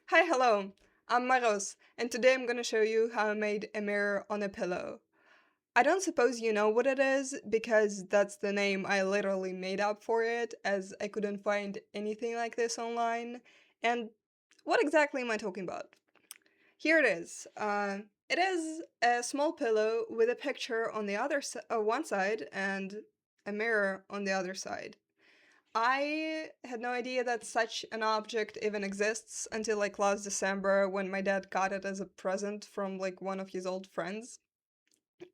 Hi, hello. I'm Maros, and today I'm gonna show you how I made a mirror on a pillow. I don't suppose you know what it is, because that's the name I literally made up for it, as I couldn't find anything like this online. And what exactly am I talking about? Here it is. It is a small pillow with a picture on the one side and a mirror on the other side. I had no idea that such an object even exists until like last December when my dad got it as a present from like one of his old friends.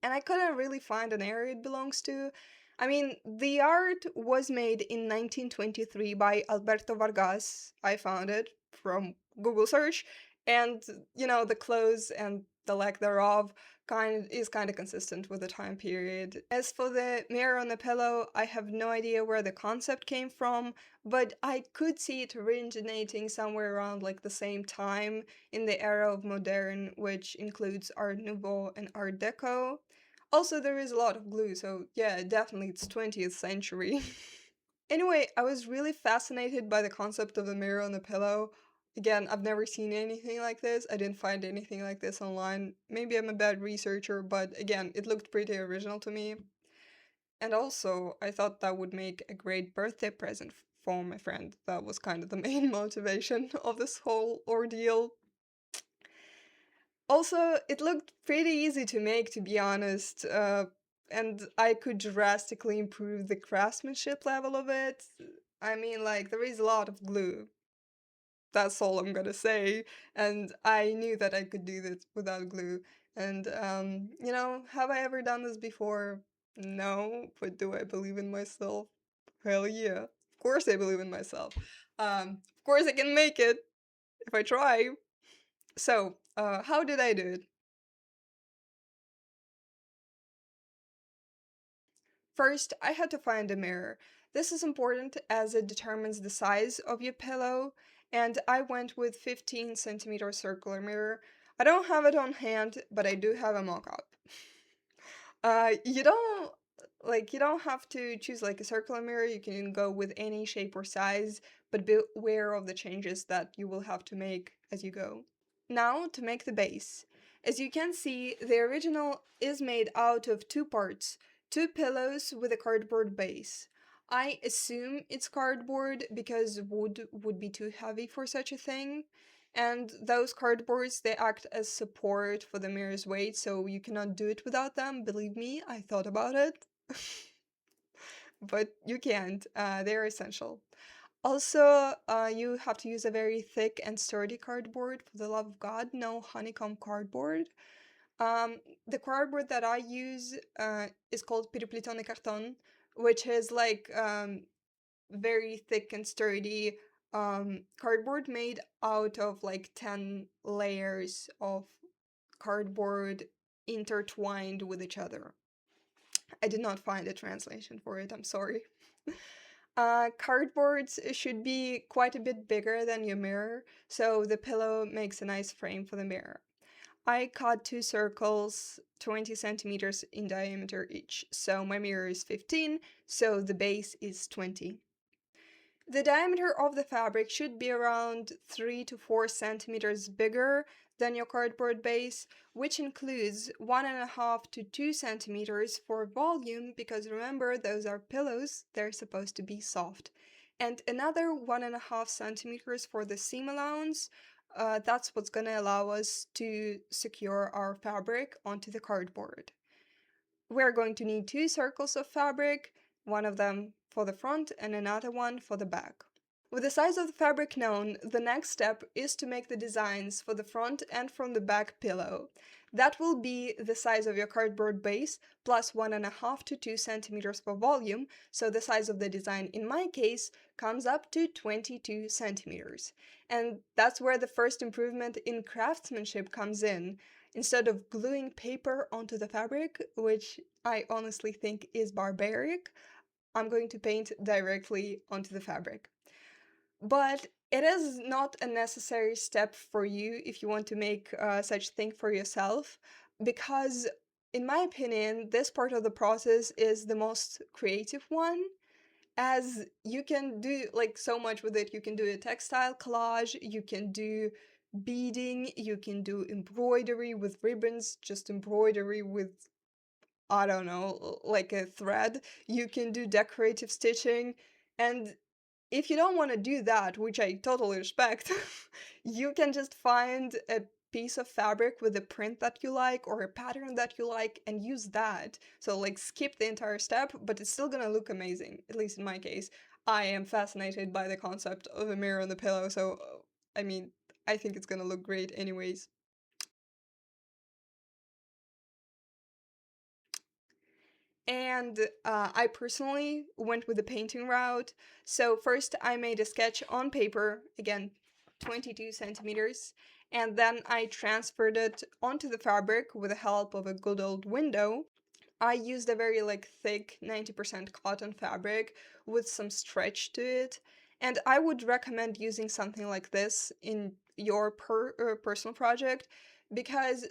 And I couldn't really find an area it belongs to. I mean, the art was made in 1923 by Alberto Vargas. I found it from Google search, and the clothes and the lack thereof kind of consistent with the time period. As for the mirror on the pillow, I have no idea where the concept came from, but I could see it originating somewhere around like the same time in the era of modern, which includes Art Nouveau and Art Deco. Also, there is a lot of glue, so yeah, definitely it's 20th century. Anyway, I was really fascinated by the concept of a mirror on a pillow. Again, I've never seen anything like this. I didn't find anything like this online. Maybe I'm a bad researcher, but again, it looked pretty original to me. And also, I thought that would make a great birthday present for my friend. That was kind of the main motivation of this whole ordeal. Also, it looked pretty easy to make, to be honest, and I could drastically improve the craftsmanship level of it. I mean, like, there is a lot of glue. That's all I'm gonna say. And I knew that I could do this without glue. And, have I ever done this before? No, but do I believe in myself? Hell yeah. Of course I believe in myself. Of course I can make it if I try. So, how did I do it? First, I had to find a mirror. This is important as it determines the size of your pillow, and I went with 15 centimeter circular mirror. I don't have it on hand, but I do have a mock-up. You don't have to choose like a circular mirror. You can go with any shape or size, but be aware of the changes that you will have to make as you go. Now to make the base. As you can see, the original is made out of two parts, two pillows with a cardboard base. I assume it's cardboard because wood would be too heavy for such a thing. And those cardboards, they act as support for the mirror's weight, so you cannot do it without them. Believe me, I thought about it. But you can't. They're essential. Also, you have to use a very thick and sturdy cardboard. For the love of God, no honeycomb cardboard. The cardboard that I use is called piriplitone carton, which is like very thick and sturdy cardboard made out of like 10 layers of cardboard intertwined with each other. I did not find a translation for it, I'm sorry. Cardboards should be quite a bit bigger than your mirror, so the pillow makes a nice frame for the mirror. I cut two circles 20 centimeters in diameter each, so my mirror is 15, so the base is 20. The diameter of the fabric should be around 3 to 4 centimeters bigger than your cardboard base, which includes 1.5 to 2 centimeters for volume, because remember, those are pillows, they're supposed to be soft. And another 1.5 centimeters for the seam allowance. That's what's gonna allow us to secure our fabric onto the cardboard. We're going to need two circles of fabric, one of them for the front and another one for the back. With the size of the fabric known, the next step is to make the designs for the front and from the back pillow. That will be the size of your cardboard base plus 1.5 to 2 centimeters for volume, so the size of the design in my case comes up to 22 centimeters. And that's where the first improvement in craftsmanship comes in. Instead of gluing paper onto the fabric, which I honestly think is barbaric, I'm going to paint directly onto the fabric. But it is not a necessary step for you if you want to make such thing for yourself, because in my opinion, this part of the process is the most creative one, as you can do like so much with it. You can do a textile collage, you can do beading, you can do embroidery with ribbons, just embroidery with, I don't know, like a thread. You can do decorative stitching. And if you don't want to do that, which I totally respect, you can just find a piece of fabric with a print that you like or a pattern that you like and use that. So, like, skip the entire step, but it's still gonna look amazing, at least in my case. I am fascinated by the concept of a mirror on the pillow, so I mean, I think it's gonna look great anyways. And I personally went with the painting route. So first I made a sketch on paper, again, 22 centimeters, and then I transferred it onto the fabric with the help of a good old window. I used a very like thick 90% cotton fabric with some stretch to it, and I would recommend using something like this in your personal project because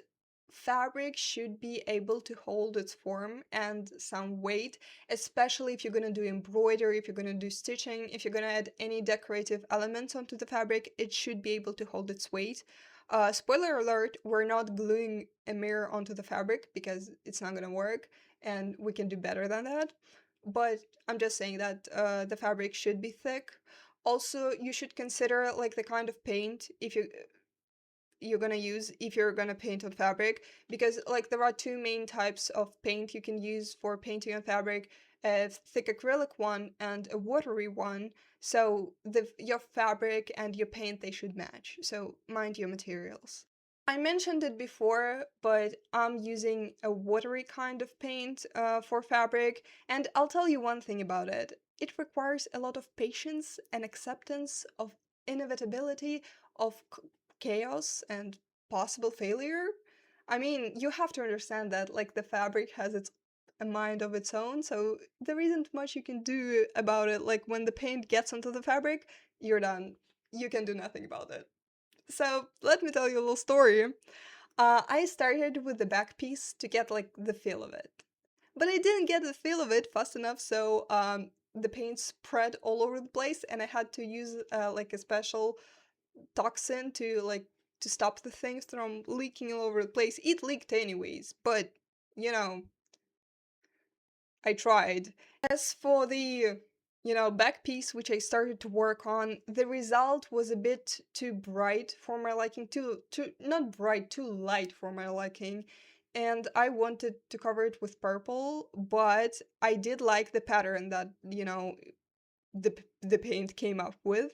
fabric should be able to hold its form and some weight, especially if you're going to do embroidery, if you're going to do stitching, if you're going to add any decorative elements onto the fabric, it should be able to hold its weight. Spoiler alert, we're not gluing a mirror onto the fabric because it's not going to work and we can do better than that. But I'm just saying that the fabric should be thick. Also, you should consider like the kind of paint if you're gonna use if you're gonna paint on fabric, because like there are two main types of paint you can use for painting on fabric: a thick acrylic one and a watery one. So your fabric and your paint, they should match, so mind your materials. I mentioned it before, but I'm using a watery kind of paint for fabric, and I'll tell you one thing about it. It requires a lot of patience and acceptance of inevitability of chaos and possible failure. I mean, you have to understand that like the fabric has its a mind of its own, so there isn't much you can do about it. Like when the paint gets onto the fabric, you're done. You can do nothing about it. So let me tell you a little story. I started with the back piece to get like the feel of it, but I didn't get the feel of it fast enough. So the paint spread all over the place, and I had to use like a special toxin to stop the things from leaking all over the place. It leaked anyways, but you know, I tried. As for the, back piece which I started to work on, the result was a bit too bright for my liking, too not bright, too light for my liking. And I wanted to cover it with purple, but I did like the pattern that, the paint came up with.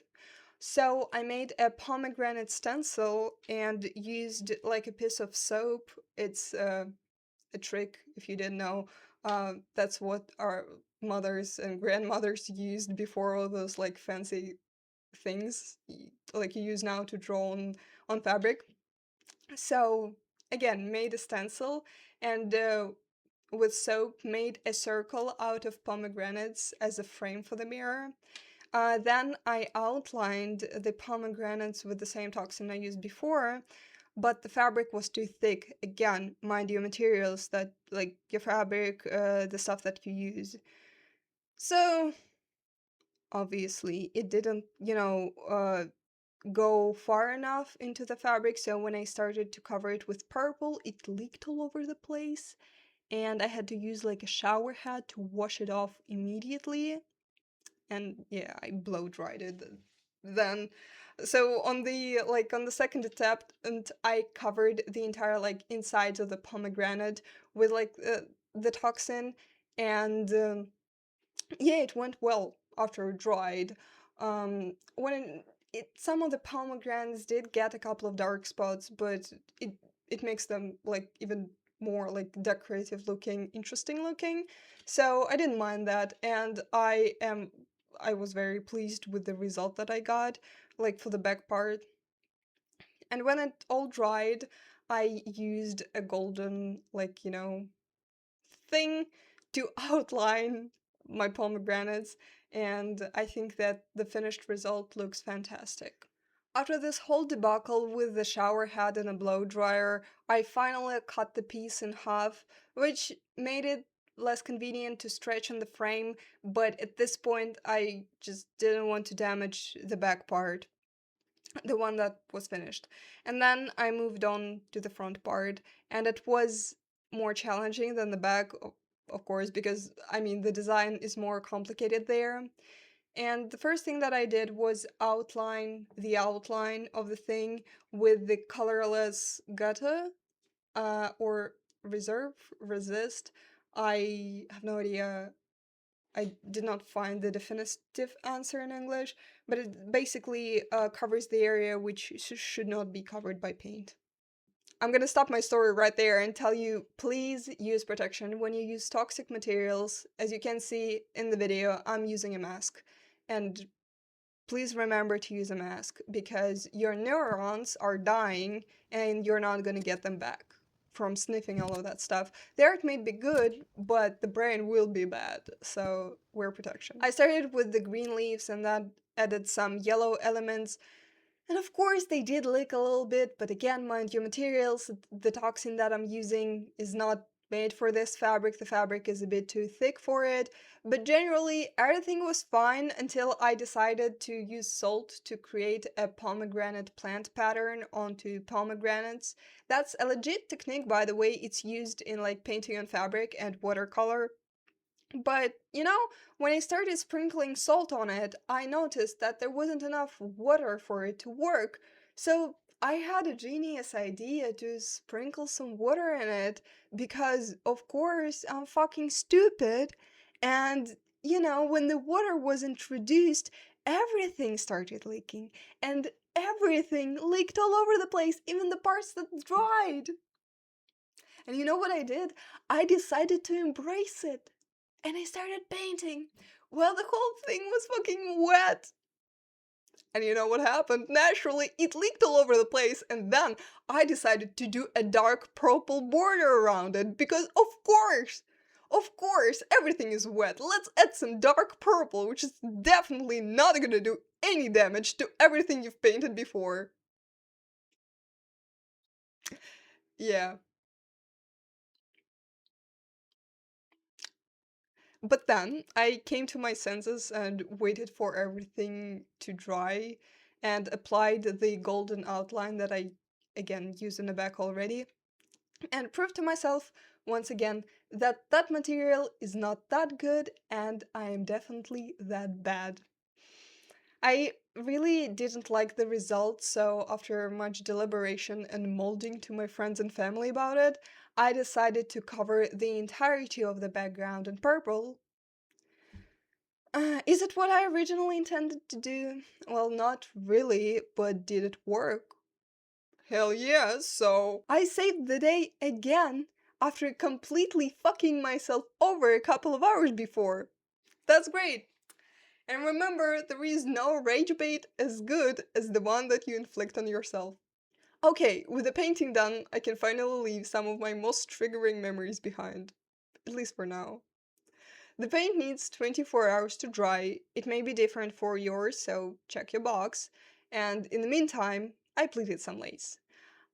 So I made a pomegranate stencil and used like a piece of soap. It's a trick, if you didn't know. That's what our mothers and grandmothers used before all those like fancy things like you use now to draw on fabric. So again, made a stencil and with soap made a circle out of pomegranates as a frame for the mirror. Then I outlined the pomegranates with the same toxin I used before, but the fabric was too thick. Again, mind your materials, that like your fabric, the stuff that you use. So obviously it didn't, go far enough into the fabric. So when I started to cover it with purple, it leaked all over the place, and I had to use like a shower head to wash it off immediately. And yeah, I blow dried it then. So on the second attempt, and I covered the entire like insides of the pomegranate with like the toxin, and yeah, it went well after it dried. When some of the pomegranates did get a couple of dark spots, but it makes them like even more like decorative looking, interesting looking. So I didn't mind that, and I was very pleased with the result that I got, like for the back part. And when it all dried, I used a golden, like, thing to outline my pomegranates, and I think that the finished result looks fantastic. After this whole debacle with the shower head and a blow dryer, I finally cut the piece in half, which made it less convenient to stretch on the frame, but at this point I just didn't want to damage the back part. the one that was finished. And then I moved on to the front part, and it was more challenging than the back, of course, because I mean, the design is more complicated there. And the first thing that I did was outline the outline of the thing with the colorless gutta, or reserve, resist. I have no idea. I did not find the definitive answer in English, but it basically covers the area which should not be covered by paint. I'm gonna stop my story right there and tell you, please use protection when you use toxic materials. As you can see in the video, I'm using a mask. And please remember to use a mask because your neurons are dying and you're not gonna get them back from sniffing all of that stuff. The art may be good, but the brain will be bad, so wear protection. I started with the green leaves and that added some yellow elements, and of course they did leak a little bit, but again, mind your materials, the toxin that I'm using is not made for this fabric, the fabric is a bit too thick for it, but generally everything was fine until I decided to use salt to create a pomegranate plant pattern onto pomegranates. That's a legit technique, by the way. It's used in like painting on fabric and watercolor. But, when I started sprinkling salt on it, I noticed that there wasn't enough water for it to work. So I had a genius idea to sprinkle some water in it because, of course, I'm fucking stupid. And, when the water was introduced, everything started leaking. And everything leaked all over the place, even the parts that dried. And you know what I did? I decided to embrace it. And I started painting. Well, the whole thing was fucking wet. And you know what happened? Naturally, it leaked all over the place, and then I decided to do a dark purple border around it because, of course, everything is wet. Let's add some dark purple, which is definitely not gonna do any damage to everything you've painted before. Yeah. But then I came to my senses and waited for everything to dry and applied the golden outline that I again used in the back already and proved to myself once again that that material is not that good and I am definitely that bad. I really didn't like the result, so after much deliberation and molding to my friends and family about it, I decided to cover the entirety of the background in purple. Is it what I originally intended to do? Well, not really, but did it work? Hell yes, so I saved the day again after completely fucking myself over a couple of hours before. That's great. And remember, there is no rage bait as good as the one that you inflict on yourself. Okay, with the painting done, I can finally leave some of my most triggering memories behind. At least for now. The paint needs 24 hours to dry. It may be different for yours, so check your box. And in the meantime, I pleated some lace.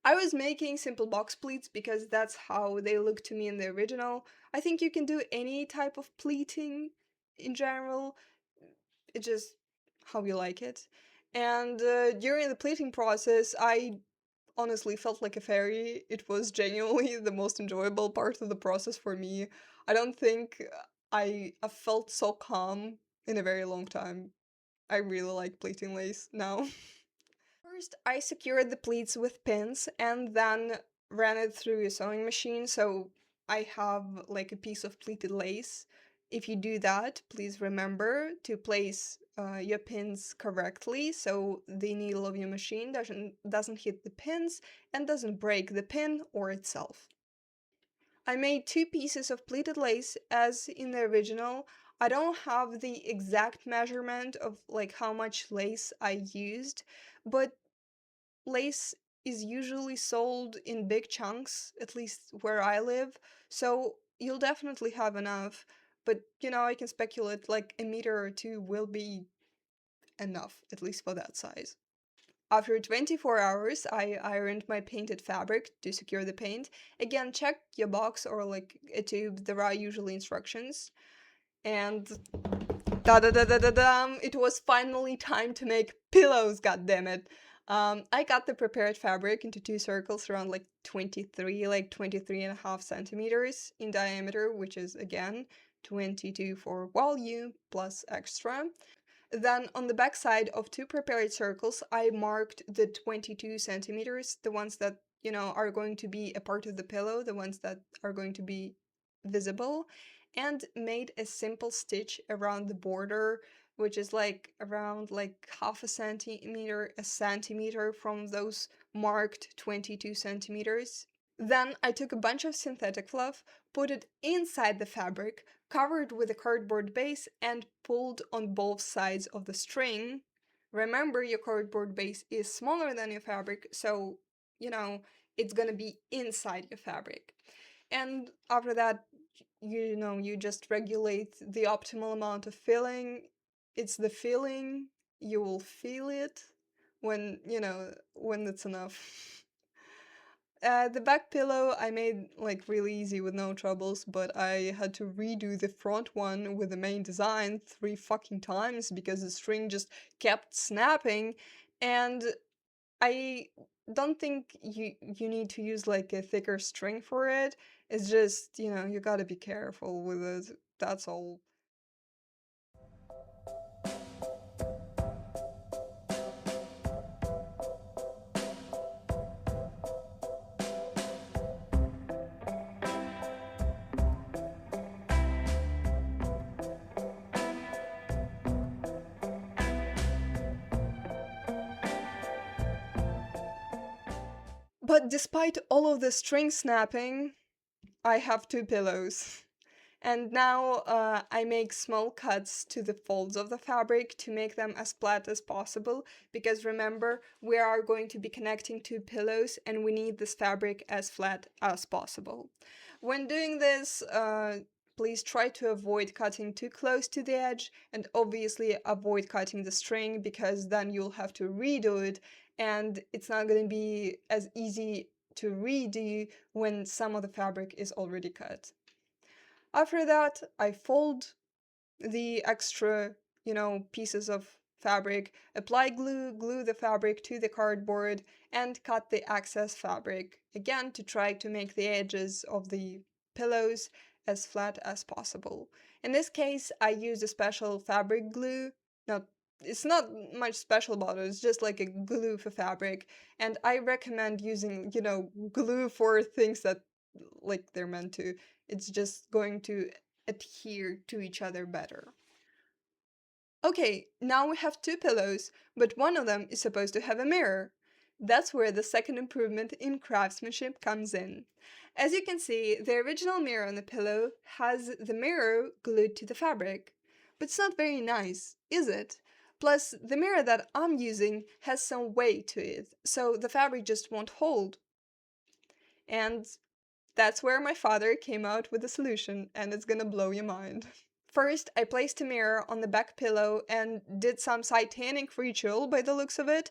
I was making simple box pleats because that's how they look to me in the original. I think you can do any type of pleating in general. It's just how you like it. And during the pleating process, I honestly felt like a fairy. It was genuinely the most enjoyable part of the process for me. I don't think I felt so calm in a very long time. I really like pleating lace now. First, I secured the pleats with pins and then ran it through a sewing machine so I have like a piece of pleated lace. If you do that, please remember to place your pins correctly so the needle of your machine doesn't hit the pins and doesn't break the pin or itself. I made two pieces of pleated lace as in the original. I don't have the exact measurement of like how much lace I used, but lace is usually sold in big chunks, at least where I live, so you'll definitely have enough. But I can speculate like a meter or two will be enough, at least for that size. After 24 hours, I ironed my painted fabric to secure the paint. Again, check your box or like a tube, there are usually instructions. And da da da da da dum! It was finally time to make pillows, goddammit! I cut the prepared fabric into two circles around like 23.5 centimeters in diameter, which is again 22 for volume plus extra. Then on the back side of two prepared circles, I marked the 22 centimeters, the ones that, are going to be a part of the pillow, the ones that are going to be visible, and made a simple stitch around the border, which is like around like half a centimeter from those marked 22 centimeters. Then I took a bunch of synthetic fluff, put it inside the fabric, covered with a cardboard base, and pulled on both sides of the string. Remember, your cardboard base is smaller than your fabric, so, it's gonna be inside your fabric. And after that, you just regulate the optimal amount of filling. It's the feeling, you will feel it when it's enough. The back pillow I made like really easy with no troubles, but I had to redo the front one with the main design 3 fucking times because the string just kept snapping, and I don't think you need to use like a thicker string for it. It's just, you gotta be careful with it. That's all. But despite all of the string snapping, I have two pillows. And now I make small cuts to the folds of the fabric to make them as flat as possible, because remember, we are going to be connecting two pillows and we need this fabric as flat as possible. When doing this, please try to avoid cutting too close to the edge, and obviously avoid cutting the string, because then you'll have to redo it, and it's not going to be as easy to redo when some of the fabric is already cut. After that, I fold the extra, pieces of fabric, apply glue, glue the fabric to the cardboard, and cut the excess fabric, again to try to make the edges of the pillows as flat as possible. In this case, I used a special fabric glue. Not, it's not much special about it, it's just like a glue for fabric, and I recommend using, glue for things that like they're meant to. It's just going to adhere to each other better. Okay, now we have two pillows, but one of them is supposed to have a mirror. That's where the second improvement in craftsmanship comes in. As you can see, the original mirror on the pillow has the mirror glued to the fabric. But it's not very nice, is it? Plus, the mirror that I'm using has some weight to it, so the fabric just won't hold. And that's where my father came out with a solution, and it's gonna blow your mind. First, I placed a mirror on the back pillow and did some satanic ritual by the looks of it.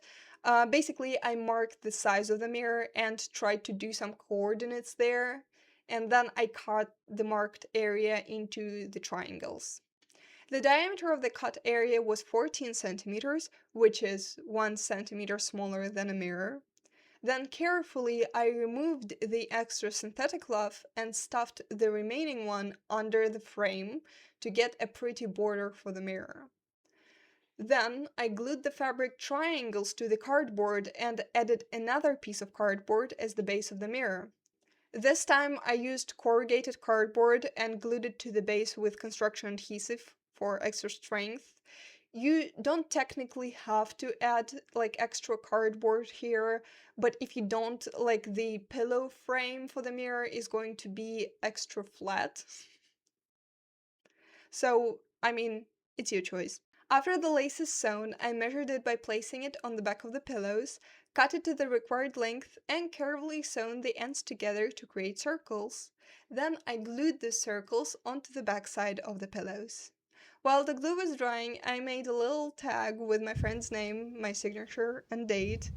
Basically, I marked the size of the mirror and tried to do some coordinates there, and then I cut the marked area into the triangles. The diameter of the cut area was 14 centimeters, which is 1 centimeter smaller than a mirror. Then carefully I removed the extra synthetic fluff and stuffed the remaining one under the frame to get a pretty border for the mirror. Then I glued the fabric triangles to the cardboard and added another piece of cardboard as the base of the mirror. This time I used corrugated cardboard and glued it to the base with construction adhesive for extra strength. You don't technically have to add like extra cardboard here, but if you don't, like the pillow frame for the mirror is going to be extra flat. So, I mean, it's your choice. After the lace is sewn, I measured it by placing it on the back of the pillows, cut it to the required length, and carefully sewn the ends together to create circles. Then I glued the circles onto the backside of the pillows. While the glue was drying, I made a little tag with my friend's name, my signature, and date.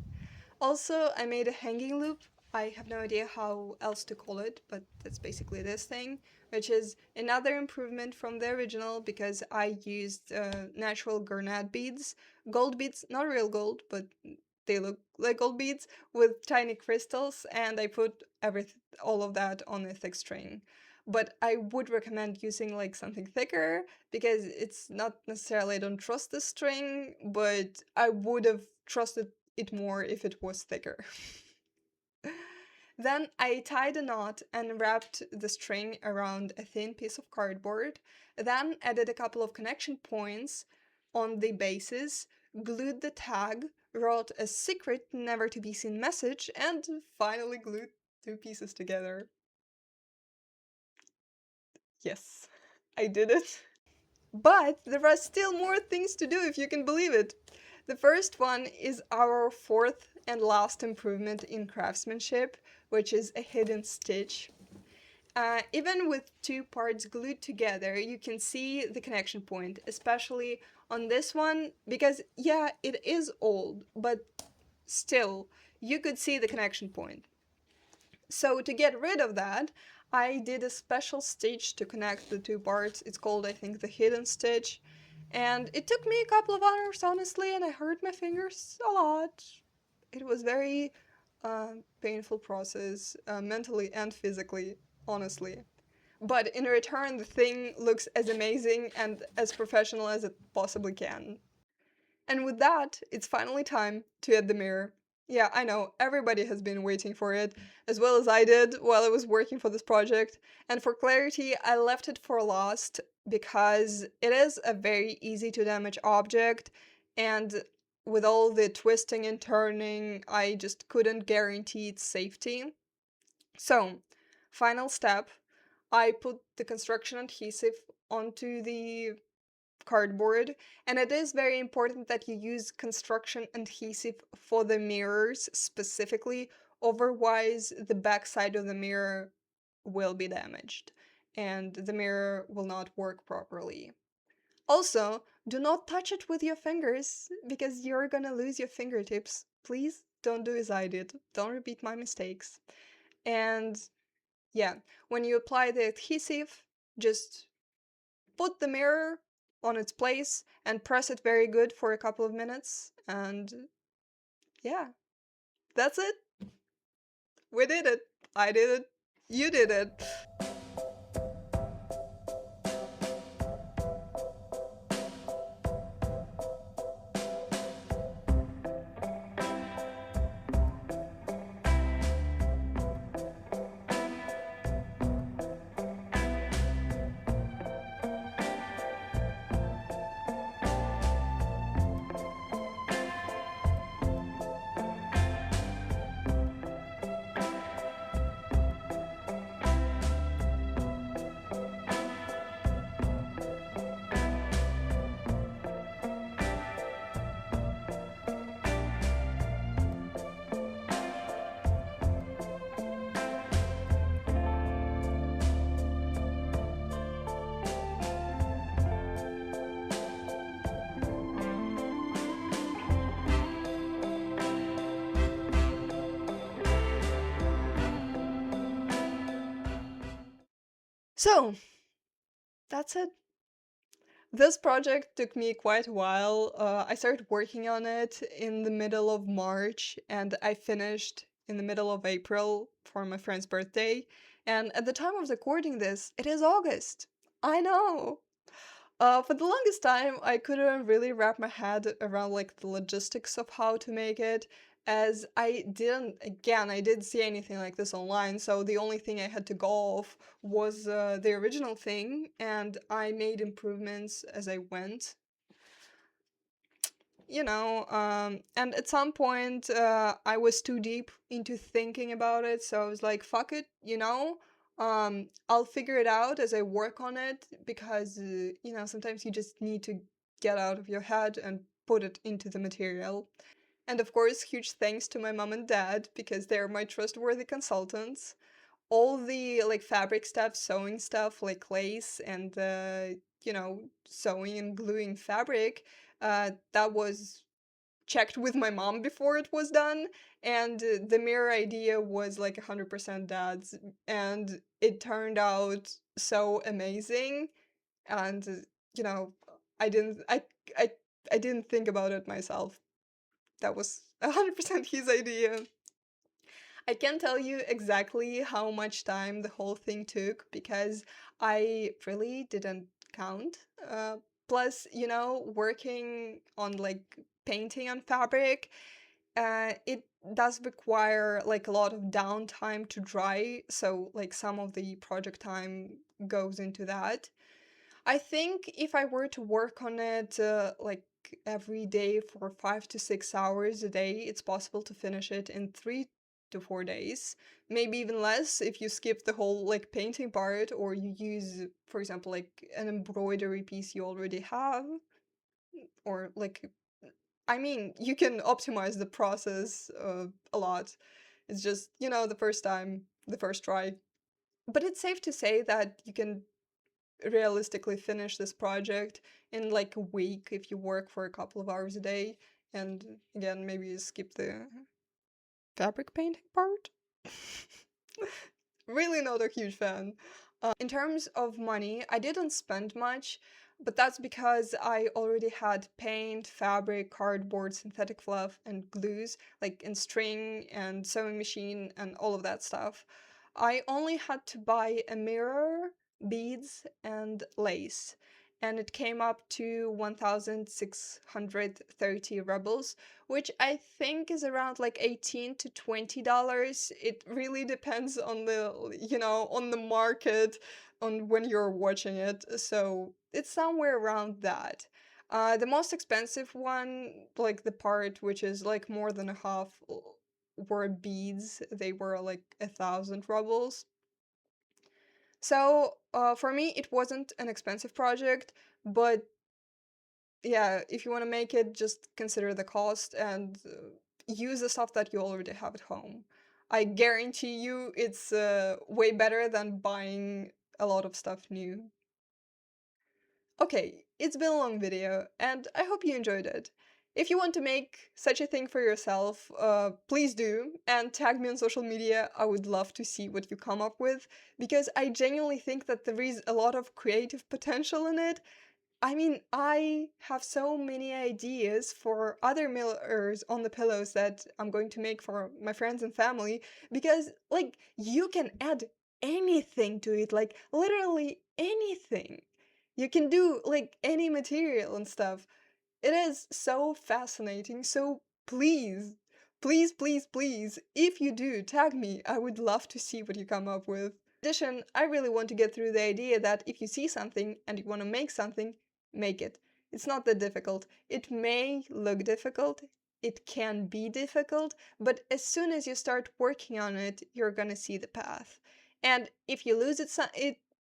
Also, I made a hanging loop. I have no idea how else to call it, but that's basically this thing, which is another improvement from the original because I used natural garnet beads. Gold beads, not real gold, but they look like gold beads with tiny crystals, and I put all of that on a thick string. But I would recommend using like something thicker because it's not necessarily I don't trust the string, but I would have trusted it more if it was thicker. Then I tied a knot and wrapped the string around a thin piece of cardboard, then added a couple of connection points on the bases, glued the tag, wrote a secret never to be seen message, and finally glued two pieces together. Yes, I did it. But there are still more things to do if you can believe it. The first one is our fourth and last improvement in craftsmanship, which is a hidden stitch. Even with two parts glued together, you can see the connection point, especially on this one, because yeah, it is old, but still, you could see the connection point. So to get rid of that, I did a special stitch to connect the two parts. It's called, I think, the hidden stitch. And it took me a couple of hours, honestly, and I hurt my fingers a lot. It was very painful process, mentally and physically, honestly. But in return, the thing looks as amazing and as professional as it possibly can. And with that, it's finally time to add the mirror. Yeah, I know, everybody has been waiting for it, as well as I did while I was working for this project. And for clarity, I left it for last because it is a very easy to damage object, and with all the twisting and turning, I just couldn't guarantee its safety. So, final step, I put the construction adhesive onto the cardboard, and it is very important that you use construction adhesive for the mirrors specifically, otherwise the back side of the mirror will be damaged and the mirror will not work properly. Also, do not touch it with your fingers because you're gonna lose your fingertips. Please don't do as I did. Don't repeat my mistakes. And yeah, when you apply the adhesive, just put the mirror on its place and press it very good for a couple of minutes. And yeah, that's it. We did it. I did it. You did it. So, that's it. This project took me quite a while. I started working on it in the middle of March and I finished in the middle of April for my friend's birthday. And at the time of recording this, it is August. I know. For the longest time, I couldn't really wrap my head around like the logistics of how to make it, as I didn't see anything like this online, so the only thing I had to go off was the original thing, and I made improvements as I went. And at some point, I was too deep into thinking about it, so I was like, fuck it, I'll figure it out as I work on it because, sometimes you just need to get out of your head and put it into the material. And of course, huge thanks to my mom and dad because they're my trustworthy consultants. All the like fabric stuff, sewing stuff like lace and sewing and gluing fabric, that was checked with my mom before it was done, and the mirror idea was like 100% dad's, and it turned out so amazing. And you know, I didn't I I I didn't think about it myself. That was 100% his idea. I can't tell you exactly how much time the whole thing took because I really didn't count. Plus, working on like painting on fabric, it does require like a lot of downtime to dry. So, like, some of the project time goes into that. I think if I were to work on it like every day for 5 to 6 hours a day, it's possible to finish it in 3 to 4 days. Maybe even less if you skip the whole like painting part or you use, for example, like an embroidery piece you already have. Or like, I mean, you can optimize the process a lot. It's just, the first time, the first try. But it's safe to say that you can realistically finish this project in like a week if you work for a couple of hours a day. And again, maybe you skip the fabric painting part. Really not a huge fan. In terms of money, I didn't spend much, but that's because I already had paint, fabric, cardboard, synthetic fluff, and glues, like in string and sewing machine and all of that stuff. I only had to buy a mirror, beads, and lace, and it came up to 1,630 rubles, which I think is around like 18 to $20. It really depends on on the market, on when you're watching it. So it's somewhere around that. The most expensive one, like the part which is like more than a half, were beads. They were like 1,000 rubles. So for me, it wasn't an expensive project, but yeah, if you want to make it, just consider the cost and use the stuff that you already have at home. I guarantee you it's way better than buying a lot of stuff new. Okay, it's been a long video, and I hope you enjoyed it. If you want to make such a thing for yourself, please do, and tag me on social media. I would love to see what you come up with, because I genuinely think that there is a lot of creative potential in it. I mean, I have so many ideas for other mirrors on the pillows that I'm going to make for my friends and family because, like, you can add anything to it, like, literally anything. You can do, like, any material and stuff. It is so fascinating, so please, please, please, please, if you do, tag me. I would love to see what you come up with. In addition, I really want to get through the idea that if you see something and you want to make something, make it. It's not that difficult. It may look difficult, it can be difficult, but as soon as you start working on it, you're gonna see the path. And if you lose it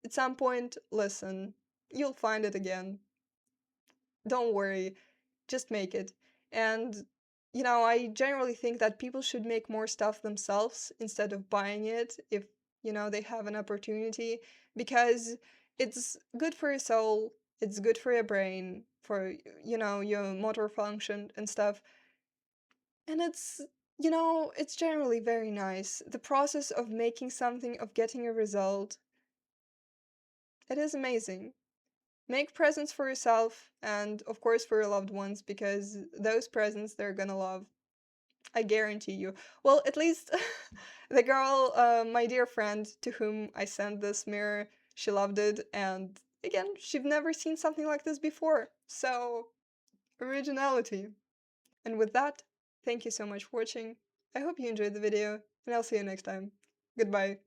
at some point, listen, you'll find it again. Don't worry, just make it. And I generally think that people should make more stuff themselves instead of buying it if, they have an opportunity, because it's good for your soul, it's good for your brain, for, your motor function and stuff. And it's generally very nice. The process of making something, of getting a result, it is amazing. Make presents for yourself and, of course, for your loved ones, because those presents they're gonna love. I guarantee you. Well, at least the girl, my dear friend to whom I sent this mirror, she loved it, and again, she'd never seen something like this before. So, originality. And with that, thank you so much for watching. I hope you enjoyed the video, and I'll see you next time. Goodbye.